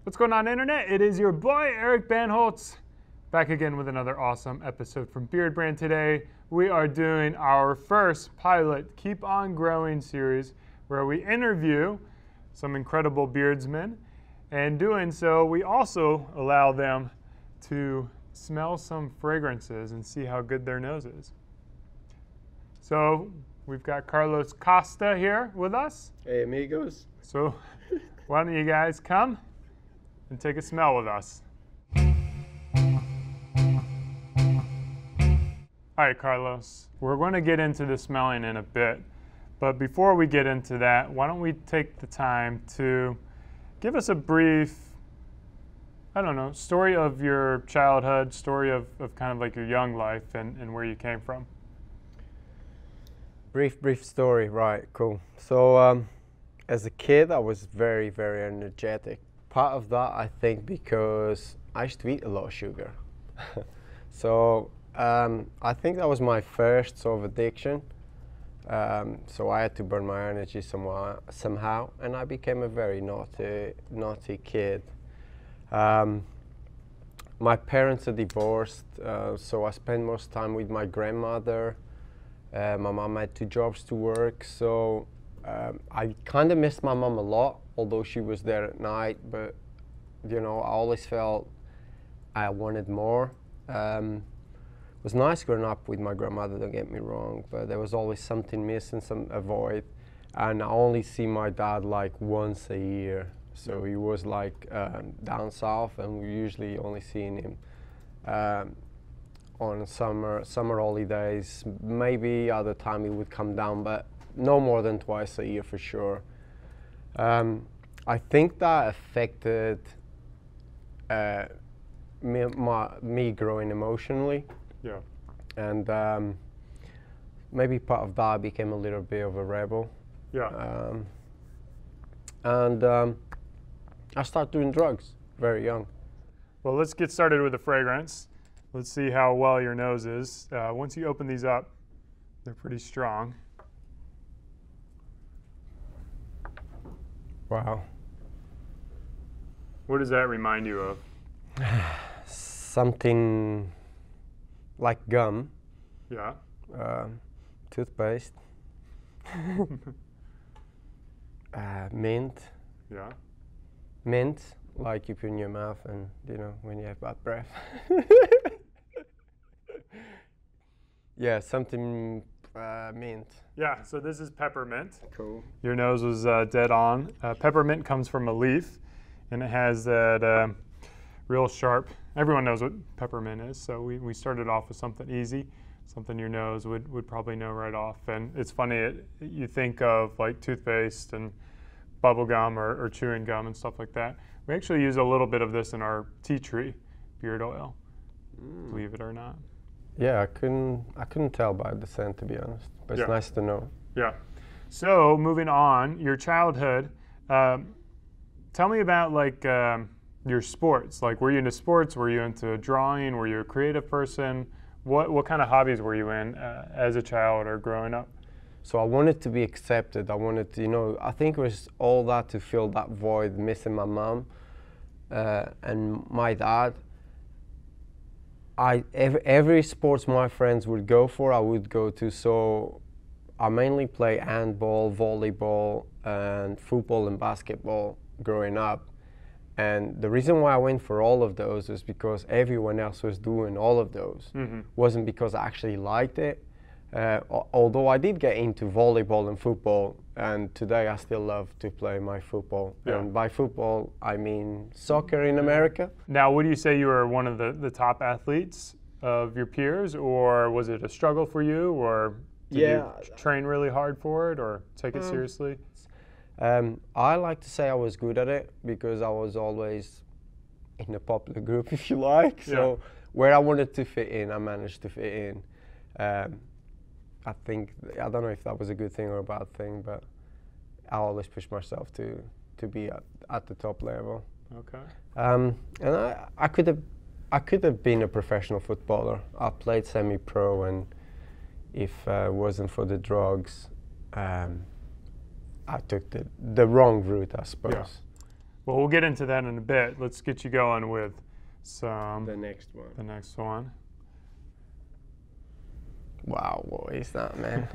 What's going on, Internet? It is your boy, Eric Banholtz, back again with another awesome episode from Beardbrand today. We are doing our first pilot Keep On Growing series where we interview some incredible beardsmen. And doing so, we also allow them to smell some fragrances and see how good their nose is. So we've got Carlos Costa here with us. Hey, amigos. So why don't you guys come and take a smell with us. All right, Carlos, we're going to get into the smelling in a bit, but before we get into that, why don't we take the time to give us a brief, story of your childhood, story of kind of like your young life and where you came from. Brief story, right, cool. So as a kid, I was very, very energetic. Part of that, I think, because I used to eat a lot of sugar. So I think that was my first sort of addiction. So I had to burn my energy somehow, and I became a very naughty kid. My parents are divorced, so I spent most time with my grandmother. My mom had 2 jobs to work, so I kind of missed my mom a lot, although she was there at night, but you know, I always felt I wanted more. It was nice growing up with my grandmother, don't get me wrong, but there was always something missing, a void, and I only see my dad like once a year, so he was like down south, and we usually only seeing him on summer holidays. Maybe other time he would come down, but no more than twice a year for sure. I think that affected me growing emotionally. Yeah. And maybe part of that, I became a little bit of a rebel. Yeah. And I started doing drugs very young. Well, let's get started with the fragrance. Let's see how well your nose is. Once you open these up, they're pretty strong. Wow. What does that remind you of? Something like gum. Yeah. Toothpaste. Mint. Yeah. Mint, like you put in your mouth and, you know, when you have bad breath. Yeah, something mint. Yeah, so this is peppermint. Cool. Your nose was dead on. Peppermint comes from a leaf, and it has that real sharp, everyone knows what peppermint is, so we started off with something easy, something your nose would probably know right off. And it's funny, you think of like toothpaste and bubble gum or chewing gum and stuff like that. We actually use a little bit of this in our tea tree beard oil, believe it or not. Yeah, I couldn't tell by the scent, to be honest, but it's nice to know. Yeah. So moving on, your childhood, tell me about like your sports. Like, were you into sports? Were you into drawing? Were you a creative person? What kind of hobbies were you in as a child or growing up? So I wanted to be accepted. I wanted to, you know, I think it was all that to fill that void, missing my mom and my dad. Every sports my friends would go for, I would go to. So I mainly play handball, volleyball, and football and basketball growing up. And the reason why I went for all of those was because everyone else was doing all of those. Wasn't because I actually liked it. Although I did get into volleyball and football, and today I still love to play my football. Yeah. And by football, I mean soccer in America. Now, would you say you were one of the top athletes of your peers, or was it a struggle for you, or did you train really hard for it, or take it seriously? I like to say I was good at it because I was always in a popular group, if you like. So where I wanted to fit in, I managed to fit in. I don't know if that was a good thing or a bad thing, but I always push myself to be at the top level. Okay. And I could have been a professional footballer. I played semi-pro, and if it wasn't for the drugs, I took the wrong route, I suppose. Well, we'll get into that in a bit. Let's get you going with some. The next one. The next one. Wow, what is that, man?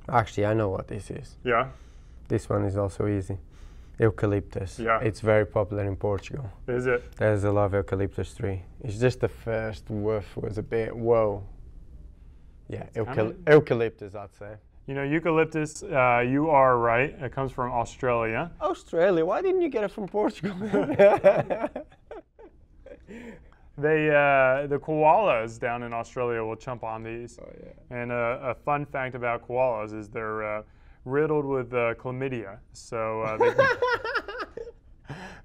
Actually, I know what this is. Yeah? This one is also easy. Eucalyptus. Yeah. It's very popular in Portugal. Is it? There's a lot of eucalyptus tree. It's just the first whiff was a bit, whoa. Yeah, eucalyptus, I'd say. You know, eucalyptus, you are right. It comes from Australia. Australia? Why didn't you get it from Portugal? The koalas down in Australia will chomp on these. Oh, yeah. And a fun fact about koalas is they're riddled with chlamydia. So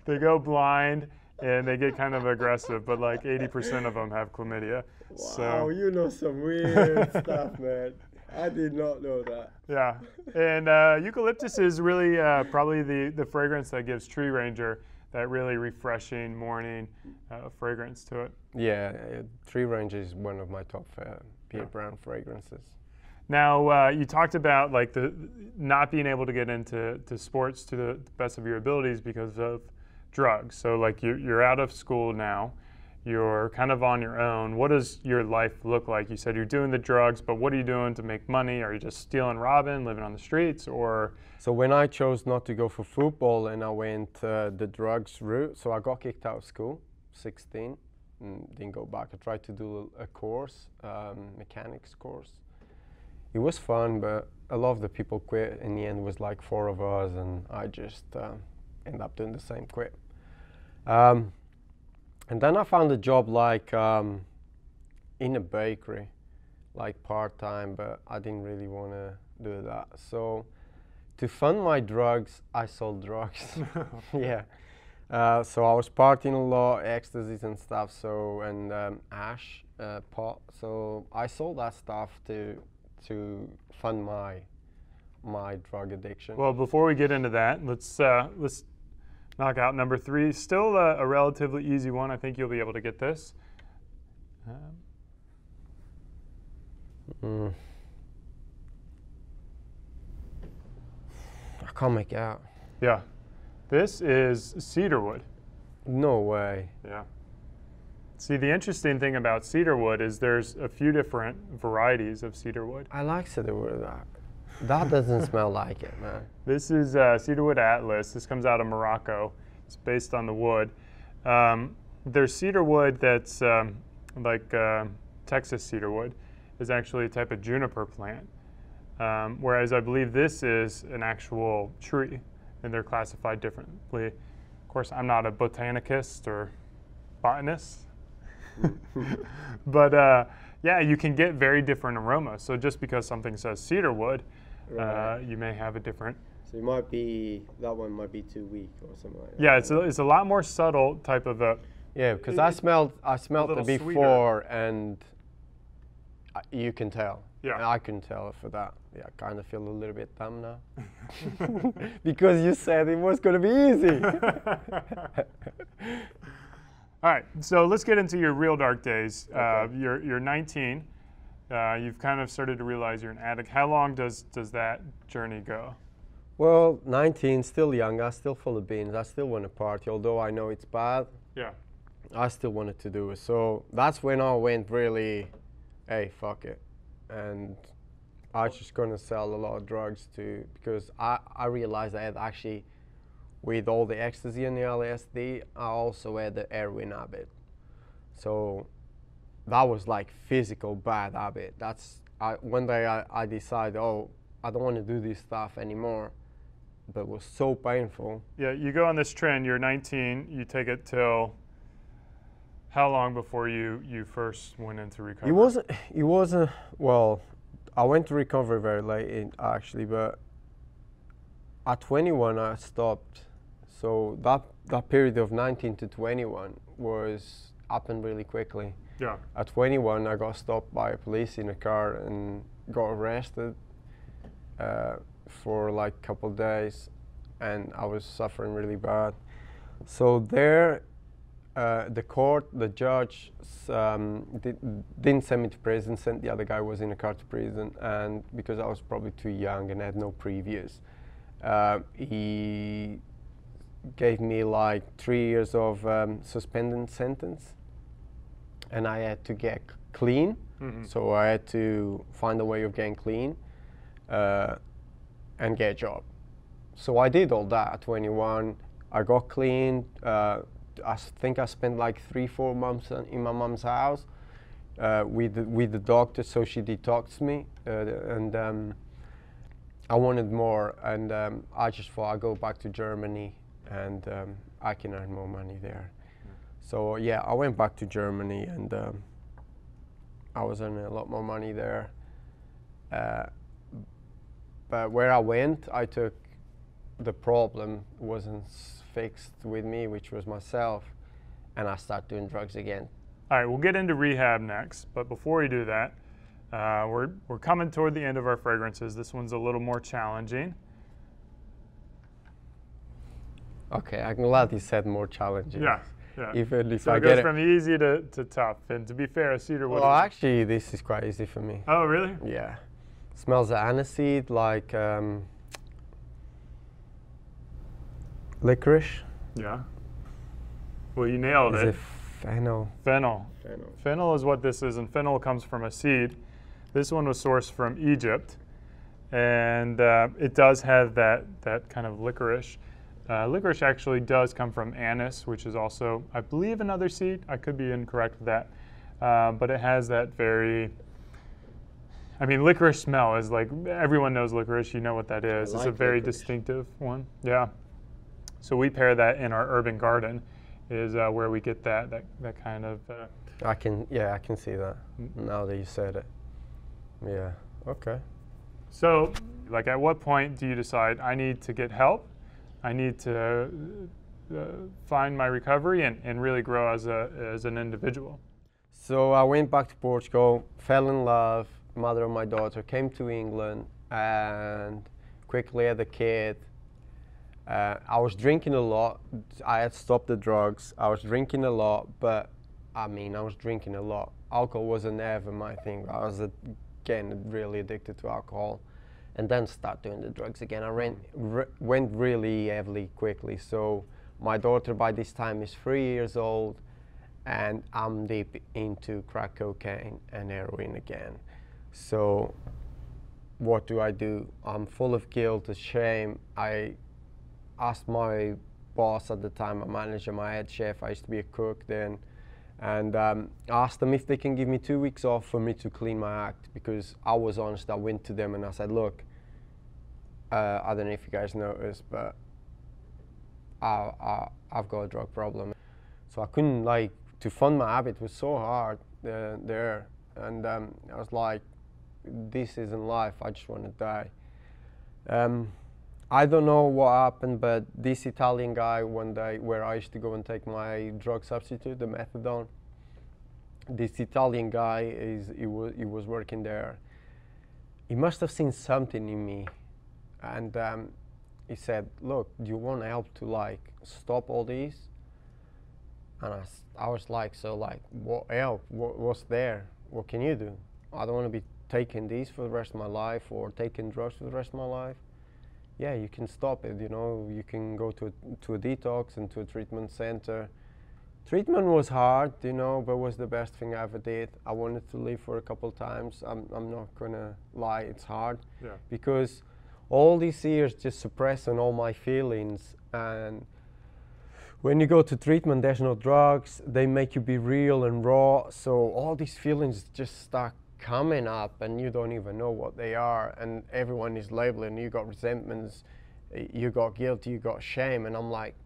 they go blind and they get kind of aggressive, but like 80% of them have chlamydia. Wow, so, you know some weird stuff, man. I did not know that. Yeah, and eucalyptus is really probably the fragrance that gives Tree Ranger that really refreshing morning fragrance to it. Yeah, Tree Ranger is one of my top Beardbrand fragrances. Now, you talked about like the not being able to get into sports to the best of your abilities because of drugs. So like you're out of school now. You're kind of on your own. What does your life look like? You said you're doing the drugs, but what are you doing to make money? Are you just stealing, robbing, living on the streets, or? So when I chose not to go for football and I went the drugs route, so I got kicked out of school, 16, and didn't go back. I tried to do a course, mechanics course. It was fun, but a lot of the people quit. In the end, it was like 4 of us, and I just ended up doing the same, quit. And then I found a job like in a bakery, like part-time, but I didn't really want to do that. So to fund my drugs, I sold drugs. Yeah. So I was partying a lot, ecstasies and stuff, so, and hash, pot. So I sold that stuff to fund my drug addiction. Well, before we get into that, let's knock out number 3. Still a relatively easy one. I think you'll be able to get this. I can't make it out. Yeah. This is cedarwood. No way. Yeah. See, the interesting thing about cedarwood is there's a few different varieties of cedarwood. I like cedarwood. That doesn't smell like it, man. This is cedarwood Atlas. This comes out of Morocco. It's based on the wood. There's cedarwood that's like Texas cedarwood is actually a type of juniper plant, whereas I believe this is an actual tree, and they're classified differently. Of course, I'm not a botanicist or botanist, but yeah, you can get very different aromas. So just because something says cedarwood, Right. you may have a different. So it might be, that one might be too weak or something like that. Yeah, it's a lot more subtle type of a. Yeah, because I smelled it before, and you can tell. Yeah. I can tell for that. Yeah, I kind of feel a little bit dumb now. Because you said it was going to be easy. All right, so let's get into your real dark days. Okay. You're 19. You've kind of started to realize you're an addict. How long does that journey go? Well, 19, still young. I still full of beans. I still want to party, although I know it's bad. Yeah. I still wanted to do it. So that's when I went really, hey, fuck it. And I was just going to sell a lot of drugs because I realized I had actually, with all the ecstasy and the LSD, I also had the heroin habit. So that was like physical bad habit. One day I decided, oh, I don't want to do this stuff anymore, but it was so painful. Yeah, you go on this trend, you're 19, you take it till how long before you first went into recovery? It wasn't, well, I went to recovery very late actually, but at 21 I stopped. So that period of 19 to 21 happened really quickly. Yeah. At 21 I got stopped by police in a car and got arrested for like a couple of days, and I was suffering really bad. So there, the judge didn't send me to prison, sent the other guy who was in the car to prison, and because I was probably too young and had no previous, he gave me like 3 years of suspended sentence, and I had to get clean. So I had to find a way of getting clean and get a job. So I did all that at 21. I got clean. I think I spent like 3-4 months in my mom's house with the doctor, so she detoxed me, and I wanted more, and I just thought I'd go back to Germany, and I can earn more money there. So yeah, I went back to Germany, and I was earning a lot more money there. But where I went, I took the problem wasn't fixed with me, which was myself, and I started doing drugs again. All right, we'll get into rehab next, but before we do that, we're coming toward the end of our fragrances. This one's a little more challenging. Okay, I'm glad you said more challenging. Yeah. Even if So I it goes get from easy to tough. And to be fair, a cedar wood. Well, actually, this is quite easy for me. Oh, really? Yeah. Smells of aniseed, like licorice. Yeah. Well, you nailed Is it. it fennel? Fennel. Fennel. Fennel is what this is, and fennel comes from a seed. This one was sourced from Egypt, and it does have that kind of licorice. Licorice actually does come from anise, which is also, I believe, another seed. I could be incorrect with that, but it has that very. I mean, licorice smell is like, everyone knows licorice. You know what that is. It's a very distinctive one. Yeah. So we pair that in our urban garden, is where we get that kind of. I can see that now that you said it. Yeah. Okay. So, like, at what point do you decide I need to get help? I need to find my recovery and really grow as an individual. So I went back to Portugal, fell in love, mother of my daughter, came to England, and quickly had a kid. I was drinking a lot. I had stopped the drugs. I was drinking a lot, but I was drinking a lot. Alcohol wasn't ever my thing. I was getting really addicted to alcohol, and then start doing the drugs again. I went really heavily quickly. So my daughter by this time is 3 years old, and I'm deep into crack cocaine and heroin again. So what do? I'm full of guilt and shame. I asked my boss at the time, my manager, my head chef, I used to be a cook then, and asked them if they can give me 2 weeks off for me to clean my act, because I was honest. I went to them and I said, look, I don't know if you guys noticed, but I've got a drug problem. So I couldn't, to fund my habit was so hard there, and I was like, this isn't life, I just want to die. I don't know what happened, but this Italian guy one day, where I used to go and take my drug substitute, the methadone, this Italian guy, he was working there. He must have seen something in me, and he said, look, do you want help to stop all these? And I was like, what help? What's there? What can you do? I don't want to be taking these for the rest of my life, or taking drugs for the rest of my life. Yeah, you can stop it, you can go to a detox and to a treatment center. Treatment was hard, but was the best thing I ever did. I wanted to leave for a couple of times. I'm not gonna lie, it's hard. Yeah. Because all these years just suppressing all my feelings, and when you go to treatment, there's no drugs, they make you be real and raw, so all these feelings just start coming up, and you don't even know what they are, and everyone is labeling. You got resentments, you got guilt, you got shame, and I'm like,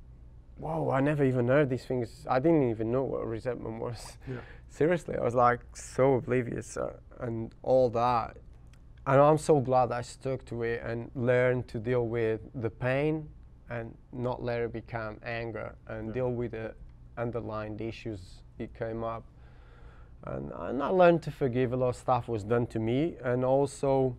whoa, I never even heard these things. I didn't even know what resentment was. Yeah. Seriously, I was so oblivious and all that. And I'm so glad I stuck to it and learned to deal with the pain and not let it become anger, and deal with the underlying issues that came up. And I learned to forgive. A lot of stuff was done to me, and also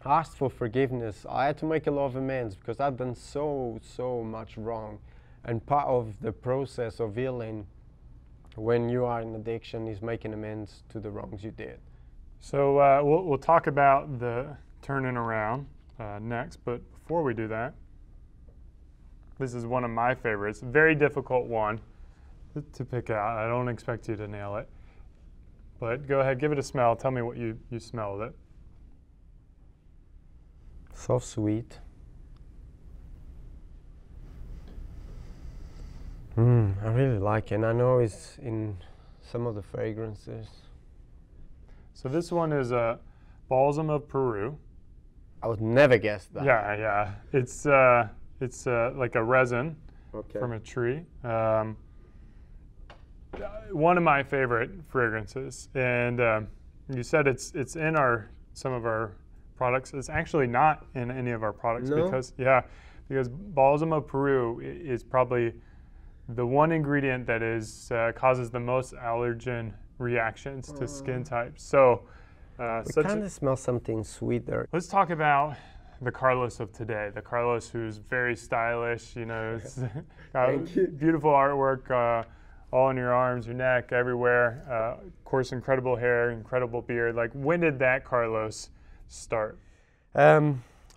asked for forgiveness. I had to make a lot of amends because I'd done so much wrong. And part of the process of healing when you are in addiction is making amends to the wrongs you did. So we'll talk about the turning around next, but before we do that, This is one of my favorites. Very difficult one to pick out. I don't expect you to nail it. But go ahead, give it a smell. Tell me what you smell with it. So sweet. I really like it, and I know it's in some of the fragrances. So this one is a balsam of Peru. I would never guess that. Yeah. It's like a resin from a tree. One of my favorite fragrances, and you said it's in some of our products. It's actually not in any of our products because balsam of Peru is probably the one ingredient that causes the most allergen reactions to skin types. So it kind of smells something sweet there. Let's talk about the Carlos of today. The Carlos who's very stylish, it's got beautiful artwork all on your arms, your neck, everywhere. Of course, incredible hair, incredible beard. Like, when did that Carlos start?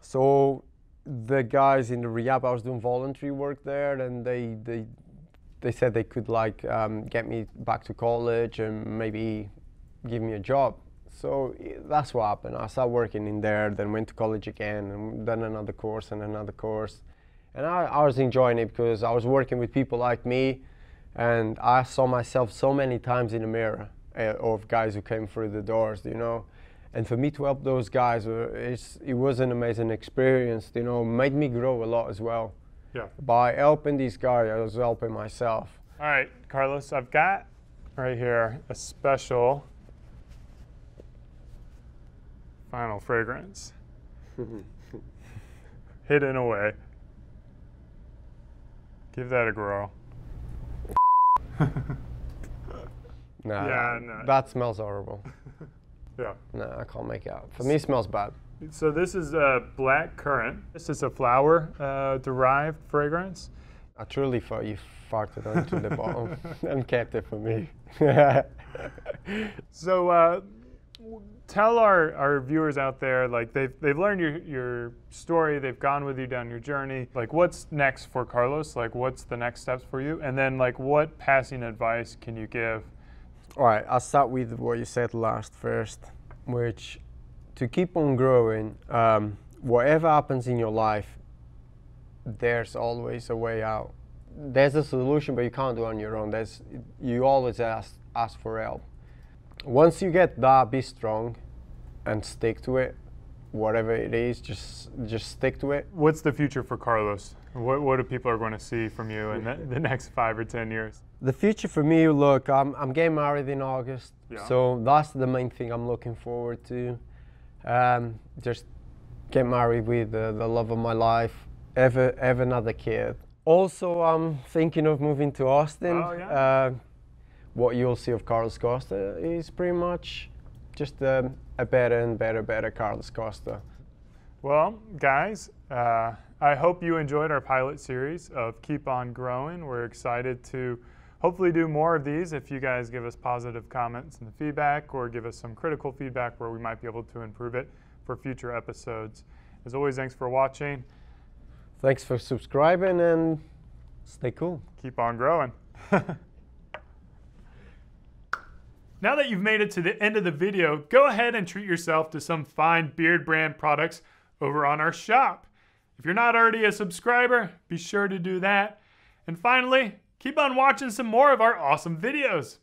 So the guys in the rehab, I was doing voluntary work there, and they said they could get me back to college and maybe give me a job. So that's what happened. I started working in there, then went to college again, and done another course and another course. And I was enjoying it because I was working with people like me, and I saw myself so many times in the mirror of guys who came through the doors, And for me to help those guys, it was an amazing experience, made me grow a lot as well. Yeah. By helping these guys, I was helping myself. All right, Carlos, I've got right here a special final fragrance hidden away. Give that a grow. No, that smells horrible. Yeah. No, I can't make it out. For me, it smells bad. So this is a black currant. This is a flower derived fragrance. I truly thought you farted onto the bottom and kept it for me. So tell our viewers out there, like they've learned your story, they've gone with you down your journey. Like, what's next for Carlos? Like, what's the next steps for you? And then, like, what passing advice can you give? All right, I'll start with what you said first, which to keep on growing, whatever happens in your life, there's always a way out. There's a solution, but you can't do it on your own. You always ask for help. Once you get that, be strong and stick to it. Whatever it is, just stick to it. What's the future for Carlos? What do people are going to see from you in the next 5 or 10 years? The future for me, look, I'm getting married in August, yeah. So that's the main thing I'm looking forward to. Just get married with the love of my life, have another kid. Also, I'm thinking of moving to Austin. Oh, yeah? What you'll see of Carlos Costa is pretty much just a better and better Carlos Costa. Well, guys, I hope you enjoyed our pilot series of Keep On Growing. We're excited to hopefully do more of these if you guys give us positive comments in the feedback or give us some critical feedback where we might be able to improve it for future episodes. As always, thanks for watching. Thanks for subscribing, and stay cool. Keep on growing. Now that you've made it to the end of the video, go ahead and treat yourself to some fine Beardbrand products over on our shop. If you're not already a subscriber, be sure to do that. And finally, keep on watching some more of our awesome videos.